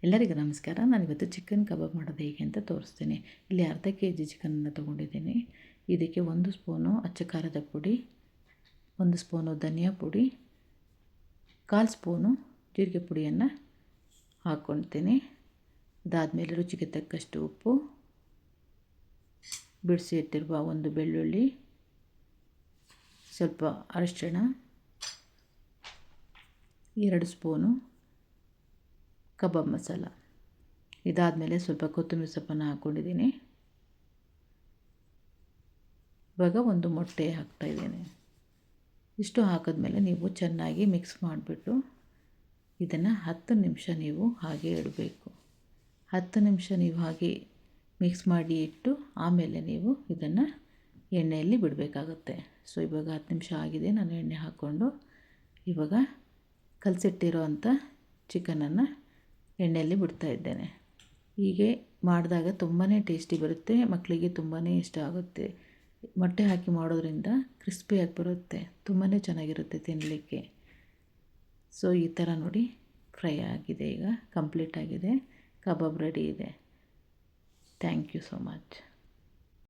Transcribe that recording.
ಎಲ್ಲರಿಗೂ ನಮಸ್ಕಾರ. ನಾನಿವತ್ತು ಚಿಕನ್ ಕಬಾಬ್ ಮಾಡೋದು ಹೇಗೆ ಅಂತ ತೋರಿಸ್ತೀನಿ. ಇಲ್ಲಿ ಅರ್ಧ kg ಚಿಕನನ್ನು ತೊಗೊಂಡಿದ್ದೀನಿ. ಇದಕ್ಕೆ 1 ಸ್ಪೂನು ಅಚ್ಚ ಖಾರದ ಪುಡಿ, 1 ಸ್ಪೂನು ಧನಿಯಾ ಪುಡಿ, 1/4 ಸ್ಪೂನು ಜೀರಿಗೆ ಪುಡಿಯನ್ನು ಹಾಕ್ಕೊಳ್ತೀನಿ. ಅದಾದಮೇಲೆ ರುಚಿಗೆ ತಕ್ಕಷ್ಟು ಉಪ್ಪು, ಬಿಡಿಸಿ ಇಟ್ಟಿರುವ 1 ಬೆಳ್ಳುಳ್ಳಿ, ಸ್ವಲ್ಪ ಅರಿಶಿಣ, 2 ಸ್ಪೂನು ಕಬಾಬ್ ಮಸಾಲ. ಇದಾದಮೇಲೆ ಸ್ವಲ್ಪ ಕೊತ್ತಂಬರಿ ಸೊಪ್ಪನ್ನು ಹಾಕ್ಕೊಂಡಿದ್ದೀನಿ. ಇವಾಗ 1 ಮೊಟ್ಟೆ ಹಾಕ್ತಾಯಿದ್ದೀನಿ. ಇಷ್ಟು ಹಾಕಿದ್ಮೇಲೆ ನೀವು ಚೆನ್ನಾಗಿ ಮಿಕ್ಸ್ ಮಾಡಿಬಿಟ್ಟು ಇದನ್ನು 10 ನಿಮಿಷ ನೀವು ಹಾಗೆ ಇಡಬೇಕು. 10 ನಿಮಿಷ ನೀವು ಹಾಗೆ ಮಿಕ್ಸ್ ಮಾಡಿ ಇಟ್ಟು ಆಮೇಲೆ ನೀವು ಇದನ್ನು ಎಣ್ಣೆಯಲ್ಲಿ ಬಿಡಬೇಕಾಗುತ್ತೆ. ಸೊ ಇವಾಗ 10 ನಿಮಿಷ ಆಗಿದೆ. ನಾನು ಎಣ್ಣೆ ಹಾಕ್ಕೊಂಡು ಇವಾಗ ಕಲಸಿಟ್ಟಿರೋ ಅಂಥ ಚಿಕನನ್ನು ಎಣ್ಣೆಯಲ್ಲಿ ಬಿಡ್ತಾ ಇದ್ದೇನೆ. ಹೀಗೆ ಮಾಡಿದಾಗ ತುಂಬಾ ಟೇಸ್ಟಿ ಬರುತ್ತೆ, ಮಕ್ಕಳಿಗೆ ತುಂಬಾ ಇಷ್ಟ ಆಗುತ್ತೆ. ಮೊಟ್ಟೆ ಹಾಕಿ ಮಾಡೋದ್ರಿಂದ ಕ್ರಿಸ್ಪಿಯಾಗಿ ಬರುತ್ತೆ, ತುಂಬಾ ಚೆನ್ನಾಗಿರುತ್ತೆ ತಿನ್ನಲಿಕ್ಕೆ. ಸೊ ಈ ಥರ ನೋಡಿ ಫ್ರೈ ಆಗಿದೆ, ಈಗ ಕಂಪ್ಲೀಟ್ ಆಗಿದೆ, ಕಬಾಬ್ ರೆಡಿ ಇದೆ. Thank you so much.